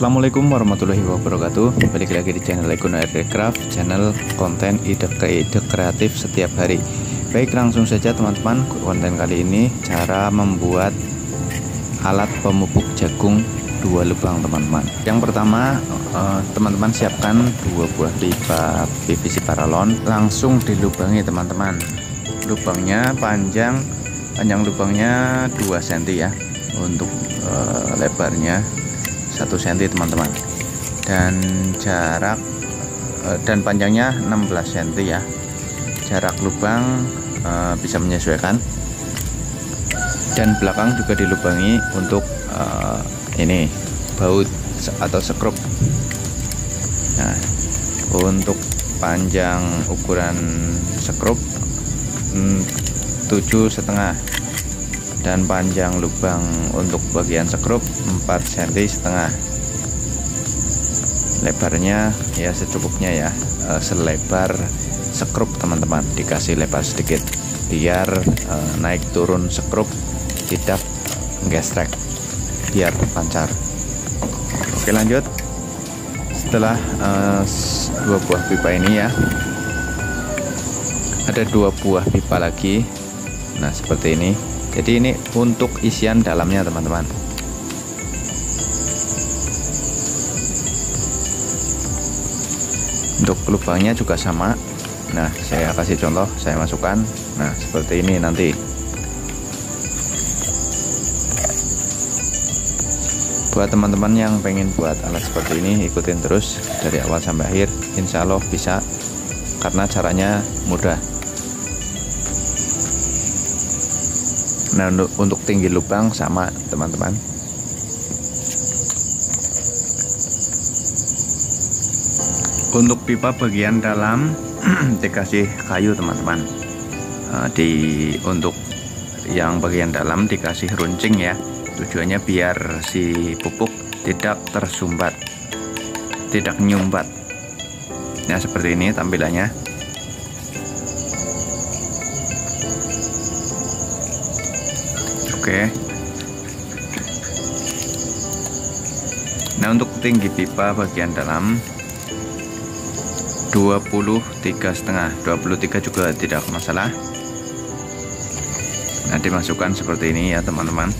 Assalamualaikum warahmatullahi wabarakatuh. Balik lagi di channel Eko Aircraft, channel konten ide kreatif setiap hari. Baik, langsung saja teman-teman, konten kali ini cara membuat alat pemupuk jagung 2 lubang teman-teman. Yang pertama, teman-teman siapkan 2 buah pipa PVC paralon, langsung dilubangi teman-teman. Lubangnya panjang lubangnya 2 cm ya, untuk lebarnya 1 cm teman-teman, dan jarak dan panjangnya 16 cm ya. Jarak lubang bisa menyesuaikan, dan belakang juga dilubangi untuk ini baut atau sekrup. Nah, untuk panjang ukuran sekrup 7,5, dan panjang lubang untuk bagian sekrup 4,5 cm. Lebarnya ya secukupnya ya, selebar sekrup teman-teman, dikasih lebar sedikit biar naik turun sekrup tidak gesrek, biar lancar. Oke, lanjut. Setelah 2 buah pipa ini ya, ada 2 buah pipa lagi. Nah, seperti ini. Jadi ini untuk isian dalamnya teman-teman. Untuk lubangnya juga sama. Nah, saya kasih contoh, saya masukkan. Nah, seperti ini nanti. Buat teman-teman yang pengen buat alat seperti ini, ikutin terus dari awal sampai akhir. Insya Allah bisa, karena caranya mudah. Nah, untuk tinggi lubang sama teman-teman. Untuk pipa bagian dalam dikasih kayu teman-teman. Untuk yang bagian dalam dikasih runcing ya. Tujuannya biar si pupuk tidak tersumbat, tidak nyumbat. Nah, seperti ini tampilannya. Oke. Nah, untuk tinggi pipa bagian dalam 23,5, 23 juga tidak masalah. Nah, dimasukkan seperti ini ya teman-teman.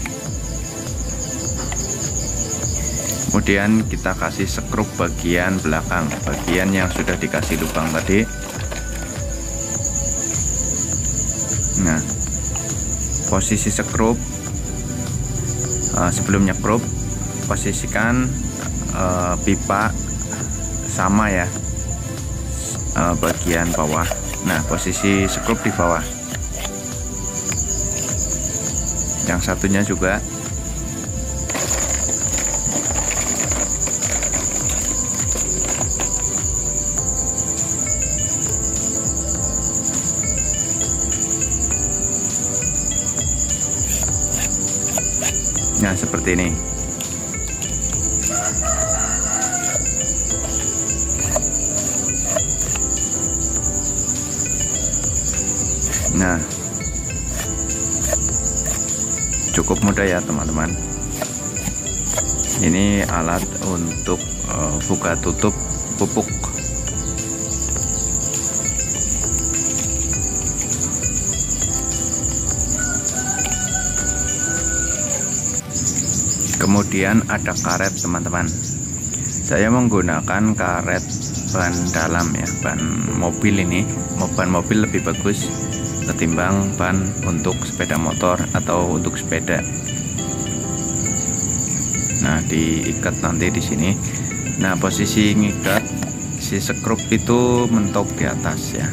Kemudian kita kasih sekrup bagian belakang, bagian yang sudah dikasih lubang tadi. Nah, posisi sekrup sebelum nyekrup, posisikan pipa sama ya, bagian bawah. Nah, posisi sekrup di bawah, yang satunya juga. Nah, seperti ini. Nah, cukup mudah ya teman-teman. Ini alat untuk buka tutup pupuk. Kemudian ada karet teman-teman. Saya menggunakan karet ban dalam ya, ban mobil ini. Ban mobil lebih bagus ketimbang ban untuk sepeda motor atau untuk sepeda. Nah, diikat nanti di sini. Nah, posisi ngikat si sekrup itu mentok di atas ya.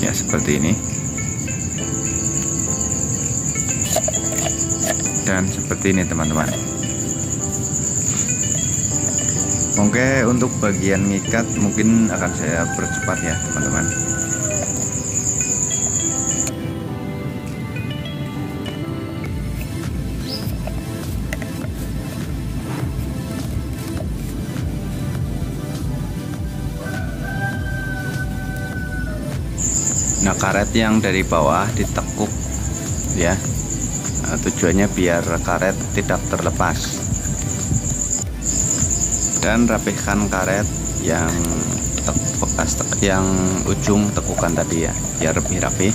Ya, seperti ini. Dan seperti ini teman-teman. Oke, untuk bagian ngikat mungkin akan saya percepat ya teman-teman. Nah, karet yang dari bawah ditekuk ya. Tujuannya biar karet tidak terlepas. dan rapihkan karet yang bekas yang ujung tekukan tadi ya, biar lebih rapi.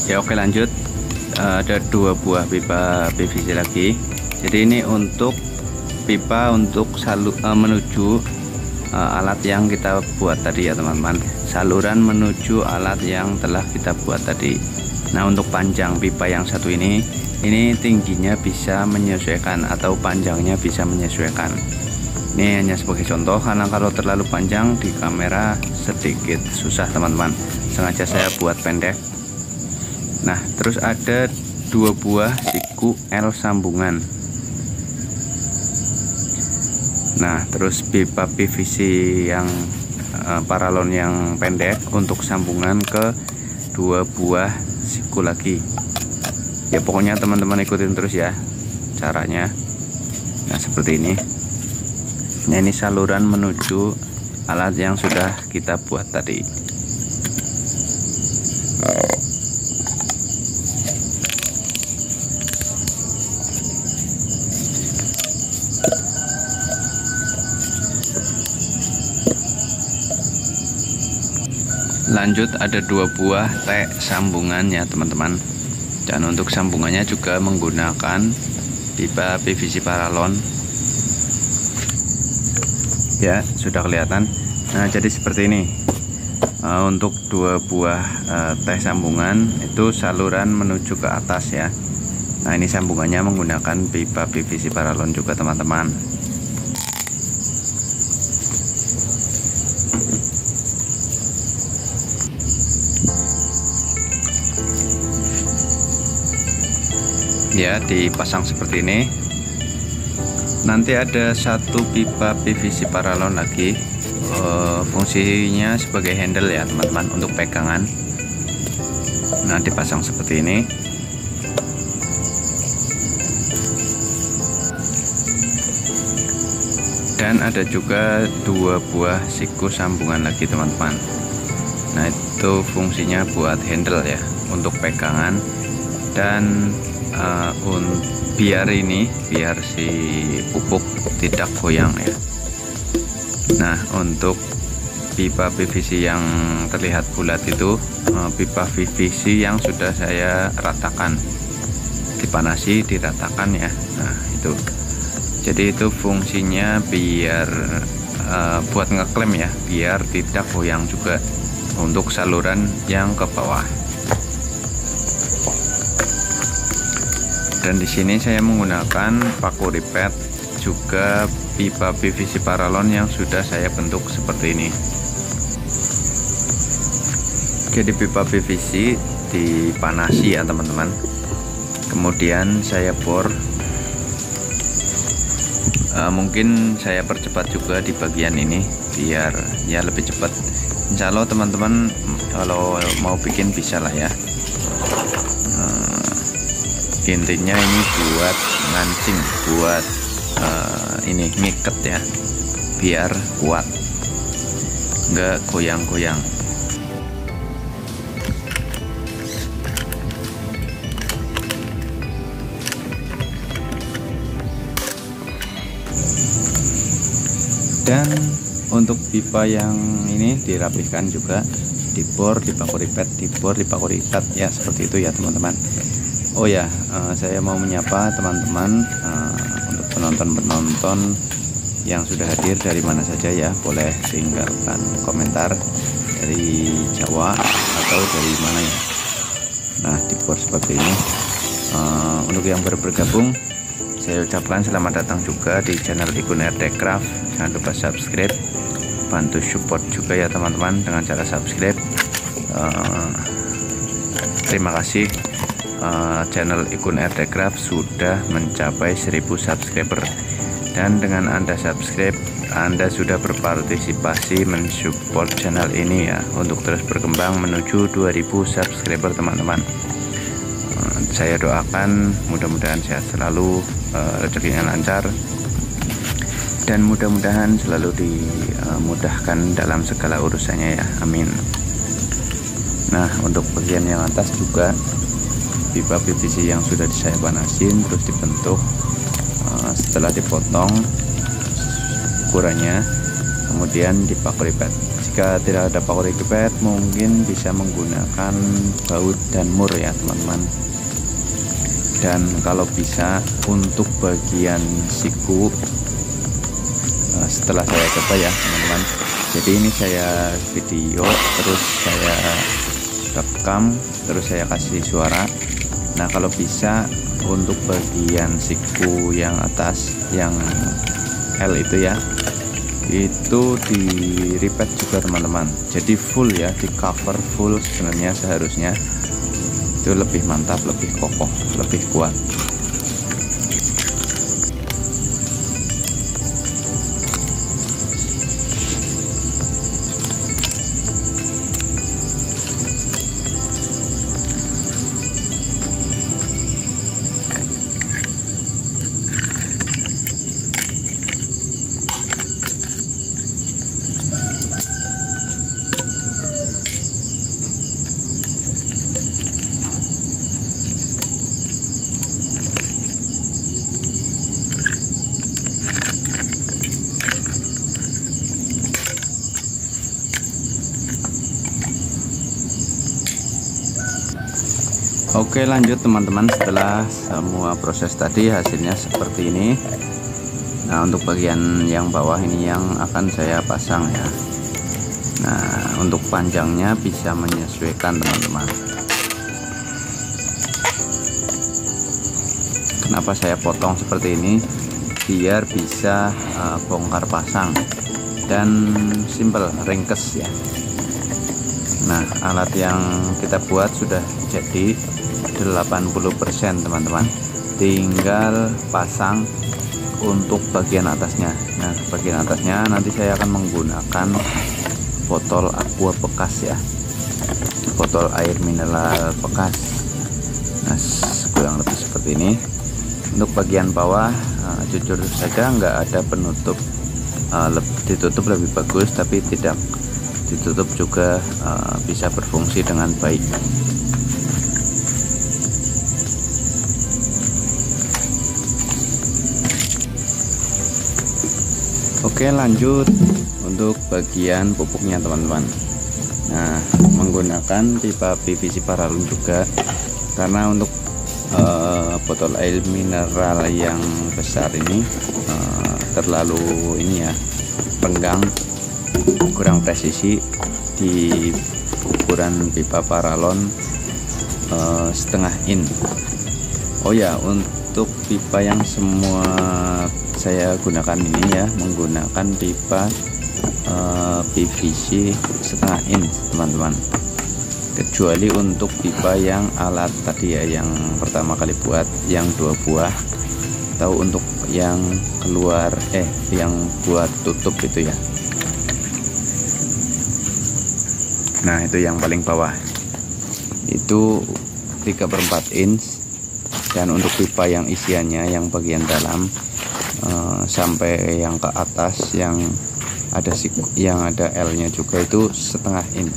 Ya oke, lanjut. Ada 2 buah pipa PVC lagi. Jadi ini untuk pipa untuk menuju alat yang kita buat tadi ya teman-teman. Saluran menuju alat yang telah kita buat tadi. Nah, untuk panjang pipa yang satu ini tingginya bisa menyesuaikan atau panjangnya bisa menyesuaikan. Ini hanya sebagai contoh, karena kalau terlalu panjang di kamera sedikit susah teman-teman. Sengaja saya buat pendek. Nah, terus ada 2 buah siku L sambungan. Nah, terus pipa PVC yang paralon yang pendek untuk sambungan ke 2 buah siku lagi. Ya pokoknya teman-teman ikutin terus ya caranya. Nah, seperti ini. Nah, ini saluran menuju alat yang sudah kita buat tadi. Lanjut, ada 2 buah T sambungan ya teman-teman. Dan untuk sambungannya juga menggunakan pipa PVC paralon. Ya, sudah kelihatan. Nah, jadi seperti ini. Untuk 2 buah T sambungan itu saluran menuju ke atas ya. Nah, ini sambungannya menggunakan pipa PVC paralon juga teman-teman. Ya, dipasang seperti ini. Nanti ada 1 pipa PVC paralon lagi, fungsinya sebagai handle ya teman-teman, untuk pegangan. Nah, dipasang seperti ini. Dan ada juga 2 buah siku sambungan lagi teman-teman. Nah, itu fungsinya buat handle ya, untuk pegangan. Dan biar si pupuk tidak goyang ya. Nah, untuk pipa PVC yang terlihat bulat itu pipa PVC yang sudah saya ratakan, dipanasi, diratakan ya. Nah, itu jadi itu fungsinya biar buat ngeklem ya, biar tidak goyang juga untuk saluran yang ke bawah. Dan di sini saya menggunakan paku ripet, juga pipa PVC paralon yang sudah saya bentuk seperti ini. Jadi pipa PVC dipanasi ya teman-teman. Kemudian saya bor. Mungkin saya percepat juga di bagian ini biar ya lebih cepat. Insya Allah teman-teman kalau mau bikin bisa lah ya. Intinya ini buat mancing, buat ini ngiket ya, biar kuat, nggak goyang-goyang. Dan untuk pipa yang ini dirapihkan juga, dibor, dipaku ripet, dibor, dipaku ripet ya, seperti itu ya teman-teman. Oh ya, saya mau menyapa teman-teman untuk penonton-penonton yang sudah hadir dari mana saja ya. Boleh tinggalkan komentar dari Jawa atau dari mana ya. Nah, dibor seperti ini. Untuk yang baru bergabung, saya ucapkan selamat datang juga di channel Ikun RD Craft. Jangan lupa subscribe, bantu support juga ya teman-teman dengan cara subscribe. Terima kasih. Channel Ikun RD Craft sudah mencapai 1000 subscriber, dan dengan Anda subscribe, Anda sudah berpartisipasi mensupport channel ini ya, untuk terus berkembang menuju 2000 subscriber teman-teman. Saya doakan mudah-mudahan sehat selalu, rezekinya lancar, dan mudah-mudahan selalu dimudahkan dalam segala urusannya ya, amin. Nah, untuk bagian yang atas juga pipa PVC yang sudah saya panasin terus dibentuk. Setelah dipotong ukurannya, kemudian dipaku lipat. Jika tidak ada paku lipat, mungkin bisa menggunakan baut dan mur ya teman-teman. Dan kalau bisa untuk bagian siku, setelah saya coba ya teman-teman, jadi ini saya video terus saya rekam terus saya kasih suara. Nah, kalau bisa untuk bagian siku yang atas yang L itu ya, itu di repeat juga teman-teman, jadi full ya, di cover full sebenarnya seharusnya. Itu lebih mantap, lebih kokoh, lebih kuat. Oke, lanjut teman-teman. Setelah semua proses tadi hasilnya seperti ini. Nah, untuk bagian yang bawah ini yang akan saya pasang ya. Nah, untuk panjangnya bisa menyesuaikan teman-teman. Kenapa saya potong seperti ini? Biar bisa bongkar pasang dan simple, ringkes ya. Nah, alat yang kita buat sudah jadi 80% teman-teman, tinggal pasang untuk bagian atasnya. Nah, bagian atasnya nanti saya akan menggunakan botol aqua bekas ya, botol air mineral bekas. Nah, kurang lebih seperti ini. Untuk bagian bawah jujur saja nggak ada penutup, ditutup lebih bagus, tapi tidak ditutup juga bisa berfungsi dengan baik. Oke, lanjut untuk bagian pupuknya teman-teman. Nah, menggunakan pipa PVC paralon juga, karena untuk botol air mineral yang besar ini terlalu ini ya, renggang, kurang presisi. Di ukuran pipa paralon setengah in. Oh ya, untuk pipa yang semua saya gunakan ini ya, menggunakan pipa PVC setengah in teman-teman, kecuali untuk pipa yang alat tadi ya, yang pertama kali buat yang 2 buah, atau untuk yang keluar yang buat tutup itu ya. Nah, itu yang paling bawah itu 3/4 inch, dan untuk pipa yang isiannya yang bagian dalam sampai yang ke atas yang ada L-nya juga itu setengah in.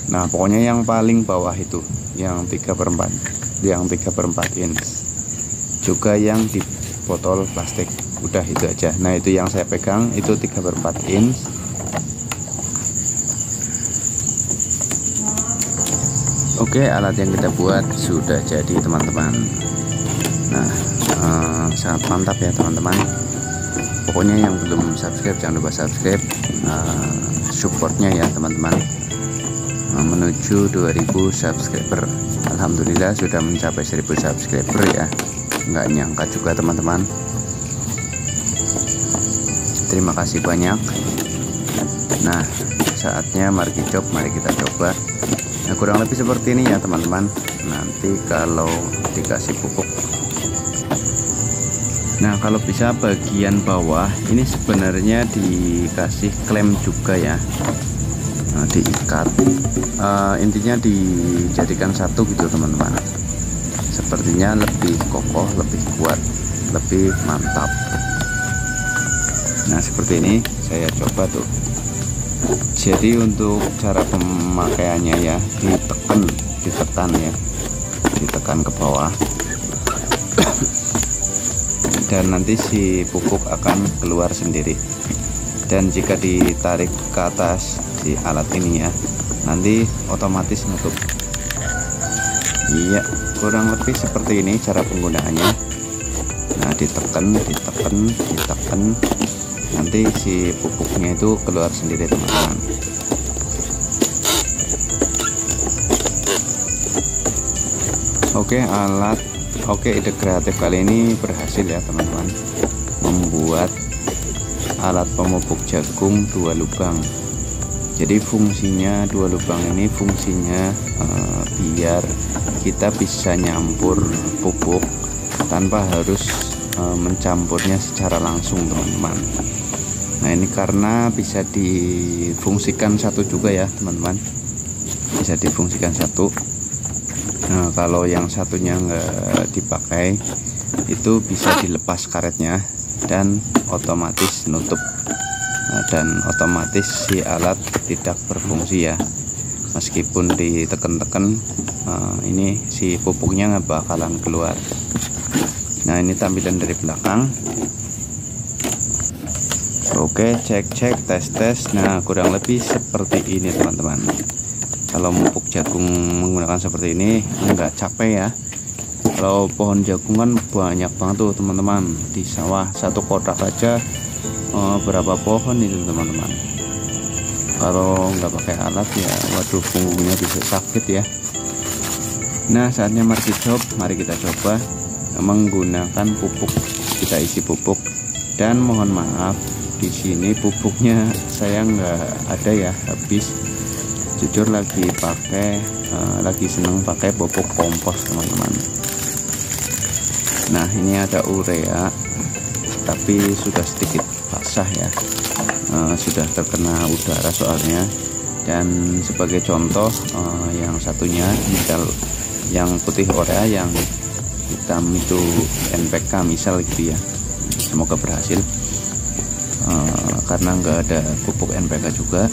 Nah, pokoknya yang paling bawah itu yang 3/4 inch, juga yang di botol plastik. Udah itu aja. Nah, itu yang saya pegang itu 3/4 inch. Oke, alat yang kita buat sudah jadi teman-teman. Nah, sangat mantap ya teman-teman. Pokoknya yang belum subscribe jangan lupa subscribe, supportnya ya teman-teman, menuju 2000 subscriber. Alhamdulillah sudah mencapai 1000 subscriber ya, nggak nyangka juga teman-teman. Terima kasih banyak. Nah, saatnya mari kita coba. Nah, kurang lebih seperti ini ya teman-teman. Nanti kalau dikasih pupuk, nah kalau bisa bagian bawah ini sebenarnya dikasih klem juga ya. Nah, diikat, intinya dijadikan satu gitu teman-teman, sepertinya lebih kokoh, lebih kuat, lebih mantap. Nah seperti ini saya coba tuh. Jadi untuk cara pemakaiannya ya, ditekan ya, ditekan ke bawah dan nanti si pupuk akan keluar sendiri. Dan jika ditarik ke atas si alat ini ya, nanti otomatis nutup. Iya, kurang lebih seperti ini cara penggunaannya. Nah ditekan, nanti si pupuknya itu keluar sendiri teman-teman. Oke, ide kreatif kali ini berhasil ya teman-teman, membuat alat pemupuk jagung 2 lubang. Jadi fungsinya 2 lubang ini fungsinya biar kita bisa nyampur pupuk tanpa harus mencampurnya secara langsung teman-teman. Nah ini karena bisa difungsikan satu juga ya teman-teman, bisa difungsikan satu. Nah kalau yang satunya nggak dipakai itu bisa dilepas karetnya dan otomatis nutup. Nah, dan otomatis si alat tidak berfungsi ya, meskipun ditekan-tekan ini si pupuknya nggak bakalan keluar. Nah ini tampilan dari belakang. Oke, cek tes. Nah kurang lebih seperti ini teman-teman. Kalau mupuk jagung menggunakan seperti ini enggak capek ya. Kalau pohon jagung kan banyak banget tuh teman-teman, di sawah satu kotak aja berapa pohon itu teman-teman. Kalau nggak pakai alat ya waduh, punggungnya bisa sakit ya. Nah saatnya mari kita coba menggunakan pupuk. Kita isi pupuk, dan mohon maaf di sini pupuknya saya nggak ada ya, habis. Jujur lagi seneng pakai pupuk kompos teman-teman. Nah ini ada urea tapi sudah sedikit basah ya, sudah terkena udara soalnya. Dan sebagai contoh yang satunya misal yang putih urea, yang hitam itu NPK misal gitu ya. Semoga berhasil karena nggak ada pupuk NPK juga.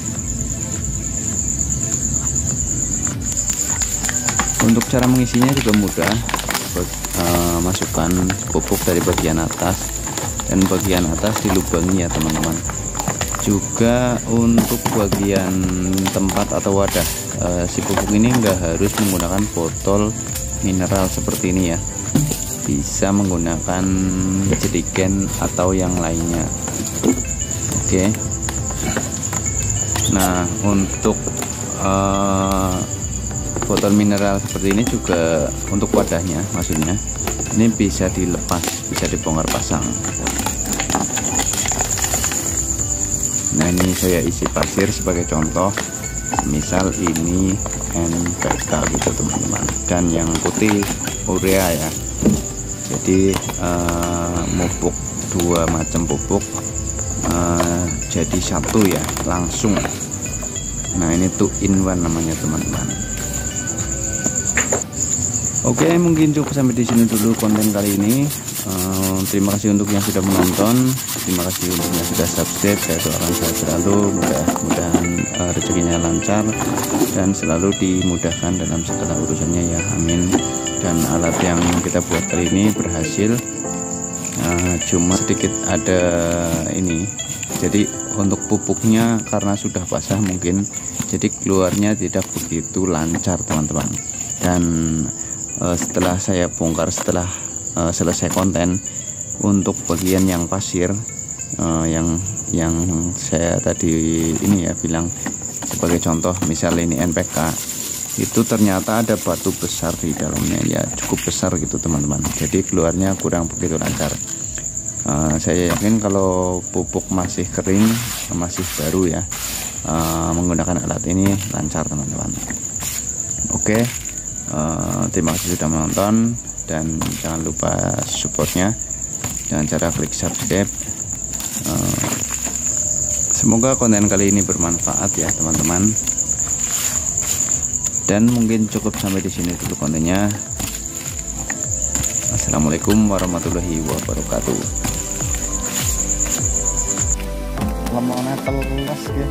Untuk cara mengisinya juga mudah. Masukkan pupuk dari bagian atas, dan bagian atas dilubangi ya teman-teman. Juga untuk bagian tempat atau wadah si pupuk ini nggak harus menggunakan botol mineral seperti ini ya, bisa menggunakan jerigen atau yang lainnya. Oke. Nah untuk botol mineral seperti ini juga untuk wadahnya, maksudnya ini bisa dilepas, bisa dibongkar pasang. Nah ini saya isi pasir sebagai contoh, misal ini NPK gitu teman-teman, dan yang putih urea ya. Jadi mupuk 2 macam pupuk jadi satu ya langsung. Nah ini 2 in 1 namanya teman-teman. Oke, mungkin cukup sampai di sini dulu konten kali ini. Terima kasih untuk yang sudah menonton, terima kasih untuk yang sudah subscribe. Saya doakan sehat selalu, mudah-mudahan rezekinya lancar dan selalu dimudahkan dalam segala urusannya ya, amin. Dan alat yang kita buat kali ini berhasil, cuma sedikit ada ini. Jadi untuk pupuknya karena sudah basah mungkin, jadi keluarnya tidak begitu lancar teman-teman. Dan setelah saya bongkar, setelah selesai konten, untuk bagian yang pasir yang saya tadi ini ya bilang sebagai contoh, misal ini NPK, itu ternyata ada batu besar di dalamnya ya, cukup besar gitu teman-teman. Jadi keluarnya kurang begitu lancar. Saya yakin kalau pupuk masih kering, masih baru ya, menggunakan alat ini lancar teman-teman. Oke. Terima kasih sudah menonton, dan jangan lupa supportnya dengan cara klik subscribe. Semoga konten kali ini bermanfaat ya teman-teman, dan mungkin cukup sampai di sini dulu kontennya. Assalamualaikum warahmatullahi wabarakatuh. Lemone teles ya.